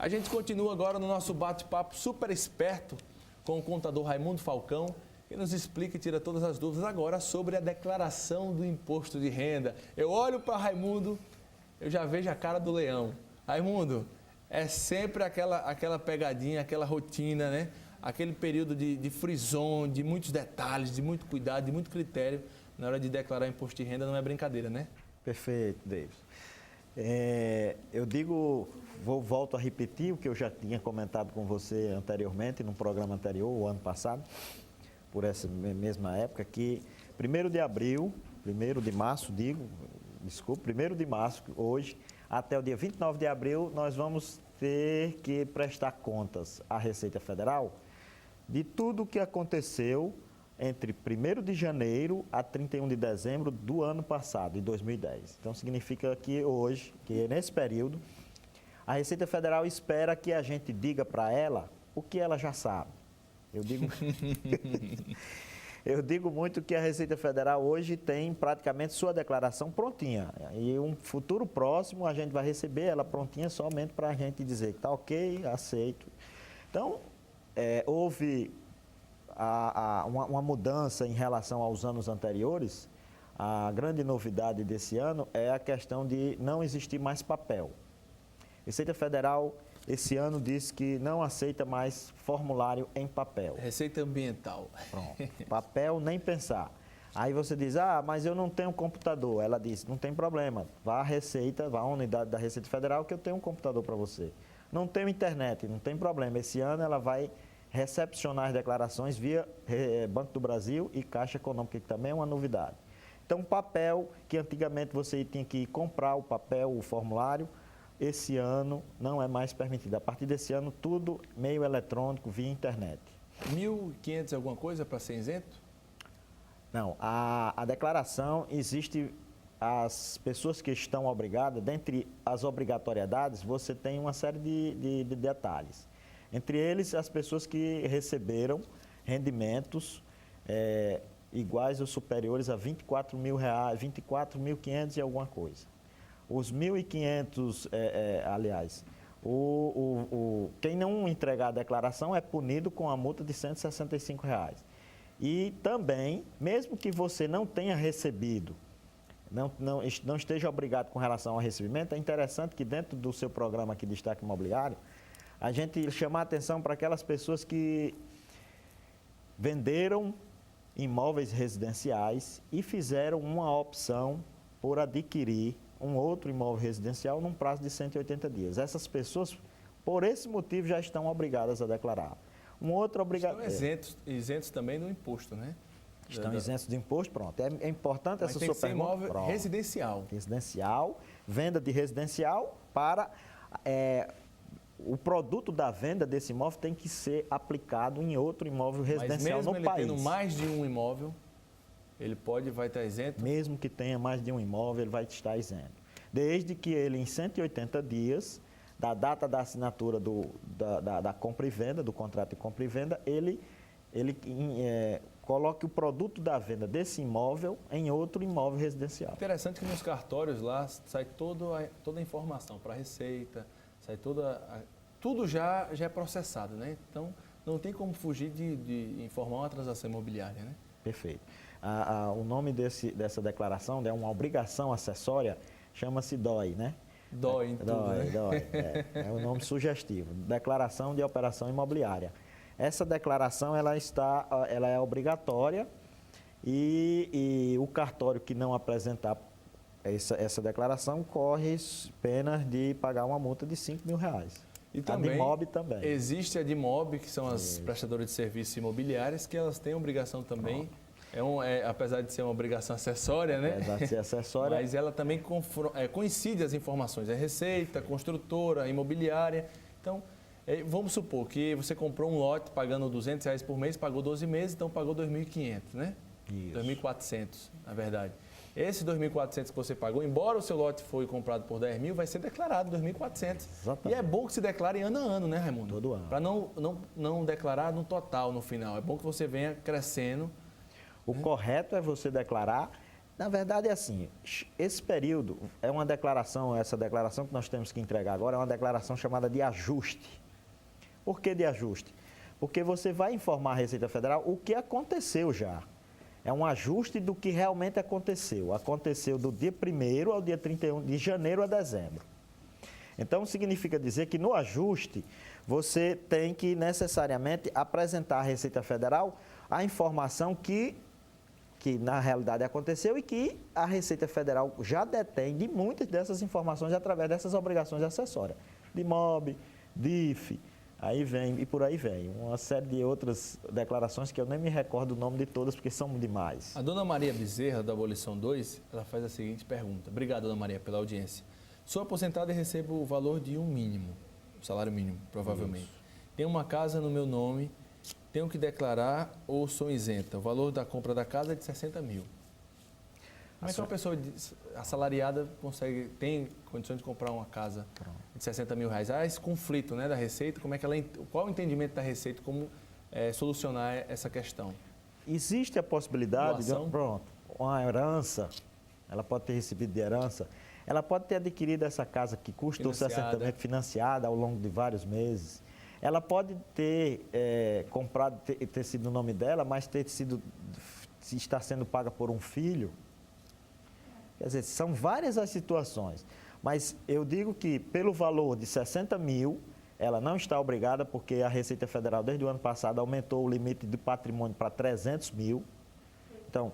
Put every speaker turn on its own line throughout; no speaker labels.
A gente continua agora no nosso bate-papo super esperto com o contador Raimundo Falcão, que nos explica e tira todas as dúvidas agora sobre a declaração do imposto de renda. Eu olho para Raimundo, eu já vejo a cara do leão. Raimundo, é sempre aquela pegadinha, aquela rotina, né? Aquele período de frisson, de muitos detalhes, de muito cuidado, de muito critério. Na hora de declarar imposto de renda não é brincadeira, né?
Perfeito, David. Eu digo, volto a repetir o que eu já tinha comentado com você anteriormente, num programa anterior, o ano passado, por essa mesma época, que 1º de março, 1º de março, hoje, até o dia 29 de abril, nós vamos ter que prestar contas à Receita Federal de tudo o que aconteceu entre 1º de janeiro a 31 de dezembro do ano passado, de 2010. Então, significa que hoje, que nesse período, a Receita Federal espera que a gente diga para ela o que ela já sabe. Eu digo muito que a Receita Federal hoje tem praticamente sua declaração prontinha. E um futuro próximo a gente vai receber ela prontinha somente para a gente dizer que está ok, aceito. Então, houve uma mudança em relação aos anos anteriores. A grande novidade desse ano é a questão de não existir mais papel. A Receita Federal, esse ano, disse que não aceita mais formulário em papel.
Receita ambiental.
Pronto. Papel, nem pensar. Aí você diz, mas eu não tenho computador. Ela disse, não tem problema, vá à unidade da Receita Federal que eu tenho um computador para você. Não tenho internet, não tem problema. Esse ano ela vai recepcionar as declarações via Banco do Brasil e Caixa Econômica, que também é uma novidade. Então, papel, que antigamente você tinha que comprar o papel, o formulário, esse ano não é mais permitido. A partir desse ano, tudo meio eletrônico, via internet.
1.500 alguma coisa para ser isento?
Não, a declaração existe, as pessoas que estão obrigadas, dentre as obrigatoriedades, você tem uma série de detalhes. Entre eles, as pessoas que receberam rendimentos iguais ou superiores a R$24 mil, 24.500 e alguma coisa. Os 1.500, aliás, quem não entregar a declaração é punido com a multa de R$165. E também, mesmo que você não tenha recebido, não esteja obrigado com relação ao recebimento, é interessante que dentro do seu programa aqui, Destaque Imobiliário, a gente chamar a atenção para aquelas pessoas que venderam imóveis residenciais e fizeram uma opção por adquirir um outro imóvel residencial num prazo de 180 dias. Essas pessoas, por esse motivo, já estão obrigadas a declarar.
Estão isentos também do imposto, né?
Estão isentos de imposto, pronto. É importante essa sua pergunta.
Imóvel residencial.
Residencial, venda de residencial para... o produto da venda desse imóvel tem que ser aplicado em outro imóvel residencial no país.
Mas mesmo ele tendo mais de um imóvel, ele vai estar isento?
Mesmo que tenha mais de um imóvel, ele vai estar isento. Desde que ele, em 180 dias, da data da assinatura da compra e venda, do contrato de compra e venda, ele coloque o produto da venda desse imóvel em outro imóvel residencial.
Interessante que nos cartórios lá sai toda a informação para a Receita, sai tudo já é processado, né? Então, não tem como fugir de informar uma transação imobiliária, né?
Perfeito. O nome dessa declaração é uma obrigação acessória, chama-se DOI, né?
DOI em tudo, né?
DOI, é um nome sugestivo, Declaração de Operação Imobiliária. Essa declaração, ela é obrigatória e o cartório que não apresentar essa declaração corre penas de pagar uma multa de R$5 mil.
E também,
a DIMOB também.
Existe a DIMOB, que são as prestadoras de serviços imobiliários, que elas têm obrigação também, apesar de ser uma obrigação acessória, né?
Apesar de ser acessória.
Mas ela também coincide as informações, Receita, construtora, imobiliária. Então, vamos supor que você comprou um lote pagando R$200 por mês, pagou 12 meses, então pagou 2.500, né?
Isso.
2.400, na verdade. Esse 2.400 que você pagou, embora o seu lote foi comprado por 10 mil, vai ser declarado 2.400.
Exatamente.
E é bom que se declare ano a ano, né, Raimundo?
Todo ano.
Para não declarar no total, no final. É bom que você venha crescendo.
O correto é você declarar Na verdade é assim, esse período é uma declaração, essa declaração que nós temos que entregar agora é uma declaração chamada de ajuste. Por que de ajuste? Porque você vai informar a Receita Federal o que aconteceu já. É um ajuste do que realmente aconteceu. Aconteceu do dia 1º ao dia 31 de janeiro a dezembro. Então, significa dizer que no ajuste, você tem que necessariamente apresentar à Receita Federal a informação que na realidade aconteceu e que a Receita Federal já detém de muitas dessas informações através dessas obrigações acessórias. De MOB, DIF, aí vem e por aí vem. Uma série de outras declarações que eu nem me recordo o nome de todas porque são demais.
A dona Maria Bezerra, da Abolição 2, ela faz a seguinte pergunta. Obrigado, dona Maria, pela audiência. Sou aposentada e recebo o valor de um mínimo, salário mínimo, provavelmente. Isso. Tenho uma casa no meu nome, tenho que declarar ou sou isenta? O valor da compra da casa é de 60 mil. Como é que uma pessoa assalariada tem condições de comprar uma casa de 60 mil reais? Há esse conflito, né, da Receita, qual o entendimento da Receita, como solucionar essa questão?
Existe a possibilidade de uma herança, ela pode ter recebido de herança, ela pode ter adquirido essa casa que custou 60 mil, financiada ao longo de vários meses. Ela pode ter comprado, ter sido o nome dela, mas está sendo paga por um filho. Quer dizer, são várias as situações. Mas eu digo que pelo valor de 60 mil, ela não está obrigada, porque a Receita Federal, desde o ano passado, aumentou o limite de patrimônio para 300 mil. Então,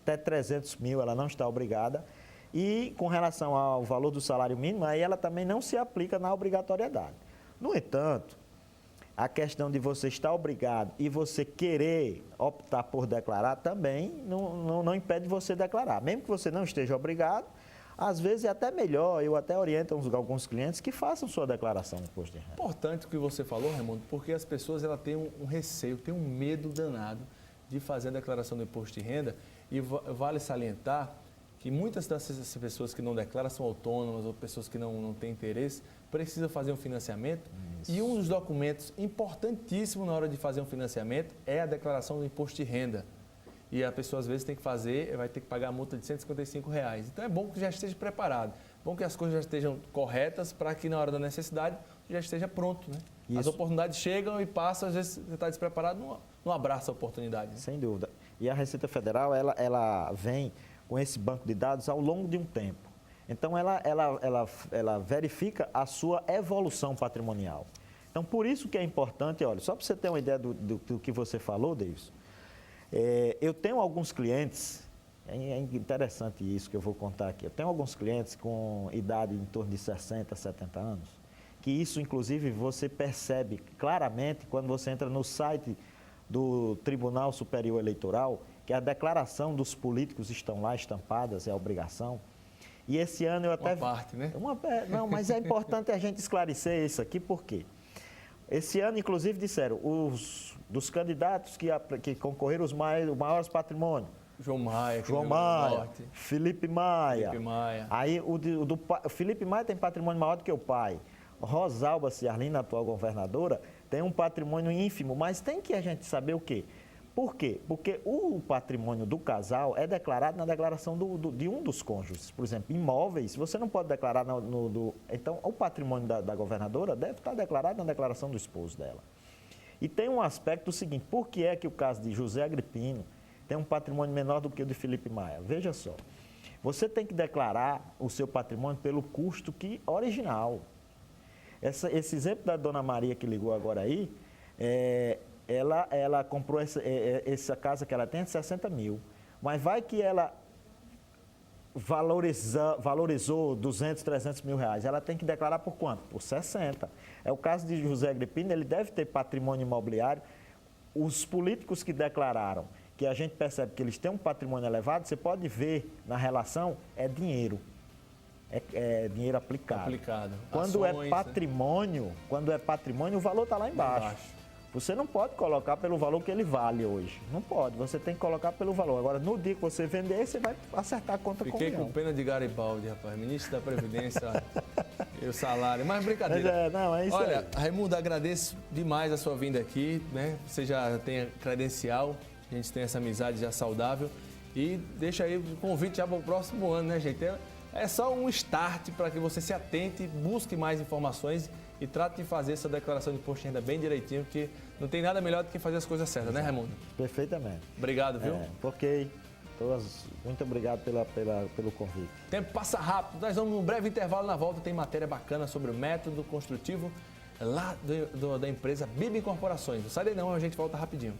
até 300 mil ela não está obrigada. E com relação ao valor do salário mínimo, aí ela também não se aplica na obrigatoriedade. No entanto, a questão de você estar obrigado e você querer optar por declarar também não impede você declarar. Mesmo que você não esteja obrigado, às vezes é até melhor, eu até oriento alguns clientes que façam sua declaração no imposto de renda.
Importante o que você falou, Raimundo, porque as pessoas têm um receio, têm um medo danado de fazer a declaração do imposto de renda e vale salientar que muitas dessas pessoas que não declaram são autônomas ou pessoas que não têm interesse, precisam fazer um financiamento. Isso. E um dos documentos importantíssimos na hora de fazer um financiamento é a declaração do imposto de renda. E a pessoa às vezes vai ter que pagar a multa de R$155. Então é bom que já esteja preparado, bom que as coisas já estejam corretas para que na hora da necessidade já esteja pronto, né? Isso. As oportunidades chegam e passam, às vezes você está despreparado, não abraça a oportunidade. Né?
Sem dúvida. E a Receita Federal, ela vem com esse banco de dados ao longo de um tempo. Então, ela verifica a sua evolução patrimonial. Então, por isso que é importante, olha, só para você ter uma ideia do que você falou, Davis, eu tenho alguns clientes, é interessante isso que eu vou contar aqui, eu tenho alguns clientes com idade em torno de 60, 70 anos, que isso, inclusive, você percebe claramente quando você entra no site do Tribunal Superior Eleitoral, que a declaração dos políticos estão lá estampadas, é a obrigação. E esse ano eu até...
Uma parte, né?
Não, mas é importante a gente esclarecer isso aqui, por quê? Esse ano, inclusive, disseram, dos candidatos que concorreram os maiores patrimônios.
João Maia,
Felipe Maia. Aí o Felipe Maia tem patrimônio maior do que o pai. Rosalba Ciarlina, atual governadora, tem um patrimônio ínfimo, mas tem que a gente saber o quê? Por quê? Porque o patrimônio do casal é declarado na declaração de um dos cônjuges. Por exemplo, imóveis, você não pode declarar Então, o patrimônio da governadora deve estar declarado na declaração do esposo dela. E tem um aspecto seguinte, por que é que o caso de José Agripino tem um patrimônio menor do que o de Felipe Maia? Veja só, você tem que declarar o seu patrimônio pelo custo original. Esse exemplo da dona Maria que ligou agora aí, ela comprou essa casa que ela tem de 60 mil, mas vai que ela valorizou 200, 300 mil reais, ela tem que declarar por quanto? Por 60. É o caso de José Agripino, ele deve ter patrimônio imobiliário. Os políticos que declararam, que a gente percebe que eles têm um patrimônio elevado, você pode ver na relação, é dinheiro. É dinheiro aplicado. Quando é patrimônio, o valor está lá embaixo. Você não pode colocar pelo valor que ele vale hoje. Não pode, você tem que colocar pelo valor. Agora, no dia que você vender, você vai acertar a conta com o
Fiquei com pena de Garibaldi, rapaz. Ministro da Previdência e o salário. Mas brincadeira.
É isso.
Olha, Raimundo, agradeço demais a sua vinda aqui, né? Você já tem a credencial, a gente tem essa amizade já saudável. E deixa aí o convite já para o próximo ano, né, gente? É só um start para que você se atente, busque mais informações e trate de fazer essa declaração de imposto de renda bem direitinho, porque não tem nada melhor do que fazer as coisas certas, né, Raimundo?
Perfeitamente.
Obrigado, viu?
Porque muito obrigado pelo convite.
O tempo passa rápido. Nós vamos num breve intervalo. Na volta tem matéria bacana sobre o método construtivo lá da empresa Bibi Incorporações. Não sai daí não, a gente volta rapidinho.